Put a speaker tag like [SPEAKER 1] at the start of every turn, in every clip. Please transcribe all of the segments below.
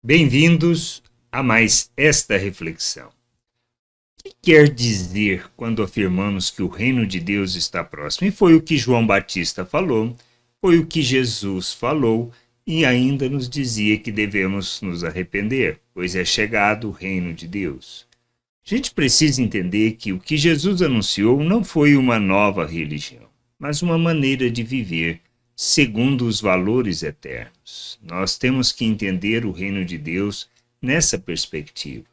[SPEAKER 1] Bem-vindos a mais esta reflexão. O que quer dizer quando afirmamos que o reino de Deus está próximo? E foi o que João Batista falou, foi o que Jesus falou e ainda nos dizia que devemos nos arrepender, pois é chegado o reino de Deus. A gente precisa entender que o que Jesus anunciou não foi uma nova religião, mas uma maneira de viver segundo os valores eternos. Nós temos que entender o reino de Deus nessa perspectiva.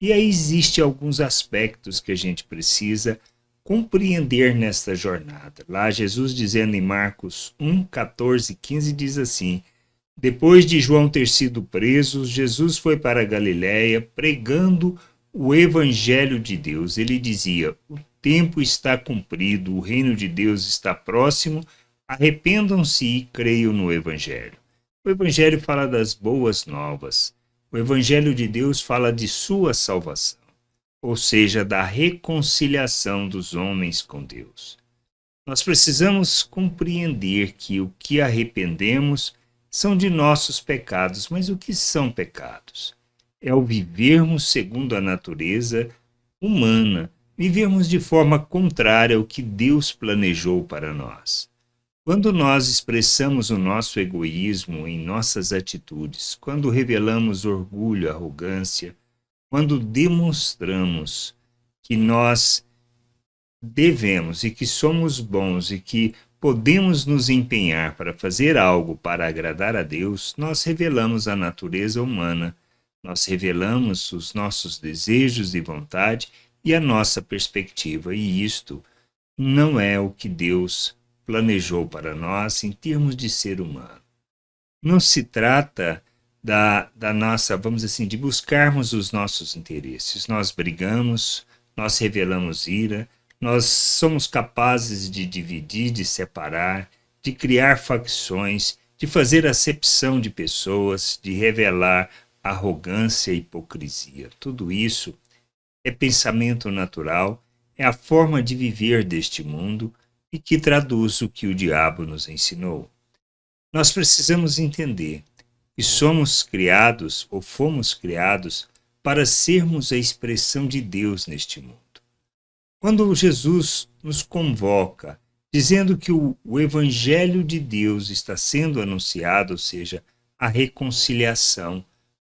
[SPEAKER 1] E aí existem alguns aspectos que a gente precisa compreender nesta jornada. Lá Jesus dizendo em Marcos 1, 14, 15 diz assim: depois de João ter sido preso, Jesus foi para a Galiléia pregando o evangelho de Deus. Ele dizia: o tempo está cumprido, o reino de Deus está próximo, arrependam-se e creiam no evangelho. O evangelho fala das boas novas. O evangelho de Deus fala de sua salvação, ou seja, da reconciliação dos homens com Deus. Nós precisamos compreender que o que arrependemos são de nossos pecados, mas o que são pecados? É o vivermos segundo a natureza humana, vivermos de forma contrária ao que Deus planejou para nós. Quando nós expressamos o nosso egoísmo em nossas atitudes, quando revelamos orgulho, arrogância, quando demonstramos que nós devemos e que somos bons e que podemos nos empenhar para fazer algo para agradar a Deus, nós revelamos a natureza humana, nós revelamos os nossos desejos e vontade e a nossa perspectiva, e isto não é o que Deus planejou para nós em termos de ser humano. Não se trata da nossa, vamos dizer assim, de buscarmos os nossos interesses. Nós brigamos, nós revelamos ira, nós somos capazes de dividir, de separar, de criar facções, de fazer acepção de pessoas, de revelar arrogância e hipocrisia. Tudo isso é pensamento natural, é a forma de viver deste mundo e que traduz o que o diabo nos ensinou. Nós precisamos entender que somos criados ou fomos criados para sermos a expressão de Deus neste mundo. Quando Jesus nos convoca, dizendo que o Evangelho de Deus está sendo anunciado, ou seja, a reconciliação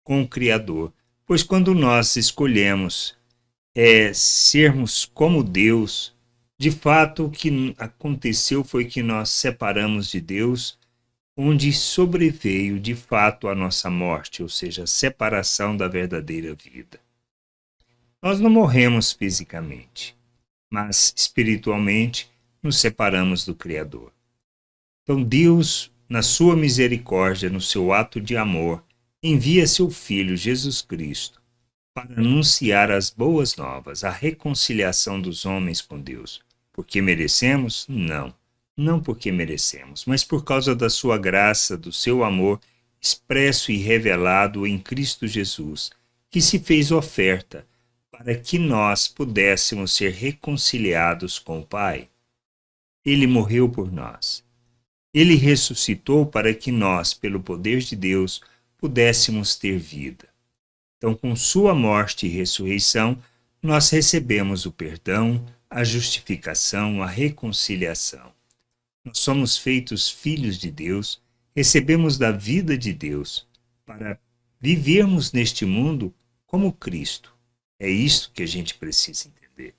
[SPEAKER 1] com o Criador, pois quando nós escolhemos sermos como Deus, de fato o que aconteceu foi que nós separamos de Deus, onde sobreveio de fato a nossa morte, ou seja, a separação da verdadeira vida. Nós não morremos fisicamente, mas espiritualmente nos separamos do Criador. Então Deus, na sua misericórdia, no seu ato de amor, envia seu Filho Jesus Cristo para anunciar as boas novas, a reconciliação dos homens com Deus. Porque merecemos? Não. Não porque merecemos, mas por causa da sua graça, do seu amor expresso e revelado em Cristo Jesus, que se fez oferta para que nós pudéssemos ser reconciliados com o Pai. Ele morreu por nós. Ele ressuscitou para que nós, pelo poder de Deus, pudéssemos ter vida. Então, com sua morte e ressurreição, nós recebemos o perdão, a justificação, a reconciliação. Nós somos feitos filhos de Deus, recebemos da vida de Deus para vivermos neste mundo como Cristo. É isto que a gente precisa entender.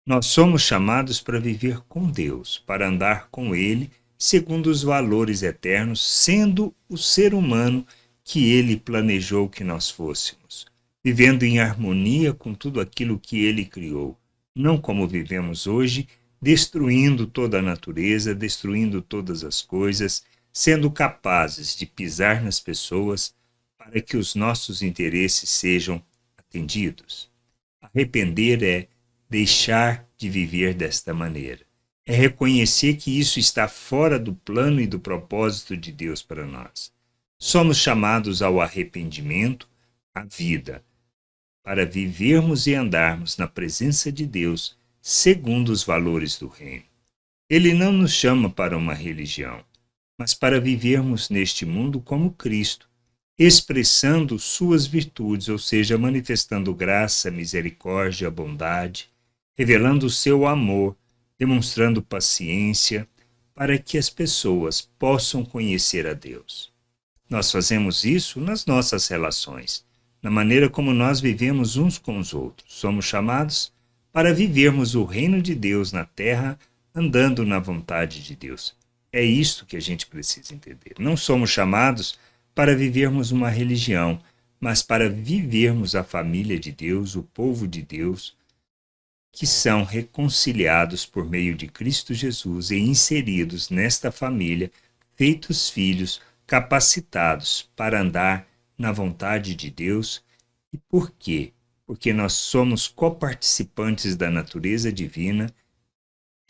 [SPEAKER 1] Nós somos chamados para viver com Deus, para andar com Ele, segundo os valores eternos, sendo o ser humano que Ele planejou que nós fôssemos, vivendo em harmonia com tudo aquilo que Ele criou, não como vivemos hoje, destruindo toda a natureza, destruindo todas as coisas, sendo capazes de pisar nas pessoas para que os nossos interesses sejam atendidos. Arrepender é deixar de viver desta maneira. É reconhecer que isso está fora do plano e do propósito de Deus para nós. Somos chamados ao arrependimento, à vida, para vivermos e andarmos na presença de Deus segundo os valores do reino. Ele não nos chama para uma religião, mas para vivermos neste mundo como Cristo. expressando suas virtudes, ou seja, manifestando graça, misericórdia, bondade, revelando o seu amor, demonstrando paciência, para que as pessoas possam conhecer a Deus. Nós fazemos isso nas nossas relações, na maneira como nós vivemos uns com os outros. Somos chamados para vivermos o reino de Deus na terra, andando na vontade de Deus. É isto que a gente precisa entender. Não somos chamados para vivermos uma religião, mas para vivermos a família de Deus, o povo de Deus, que são reconciliados por meio de Cristo Jesus e inseridos nesta família, feitos filhos, capacitados para andar na vontade de Deus. E por quê? Porque nós somos coparticipantes da natureza divina,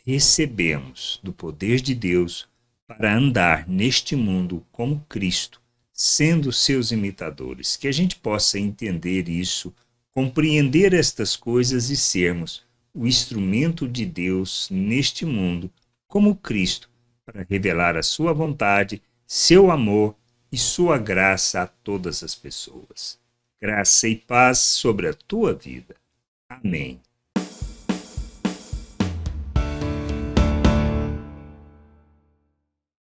[SPEAKER 1] recebemos do poder de Deus para andar neste mundo como Cristo, sendo seus imitadores. Que a gente possa entender isso, compreender estas coisas e sermos o instrumento de Deus neste mundo, como Cristo, para revelar a sua vontade, seu amor e sua graça a todas as pessoas. Graça e paz sobre a tua vida. Amém.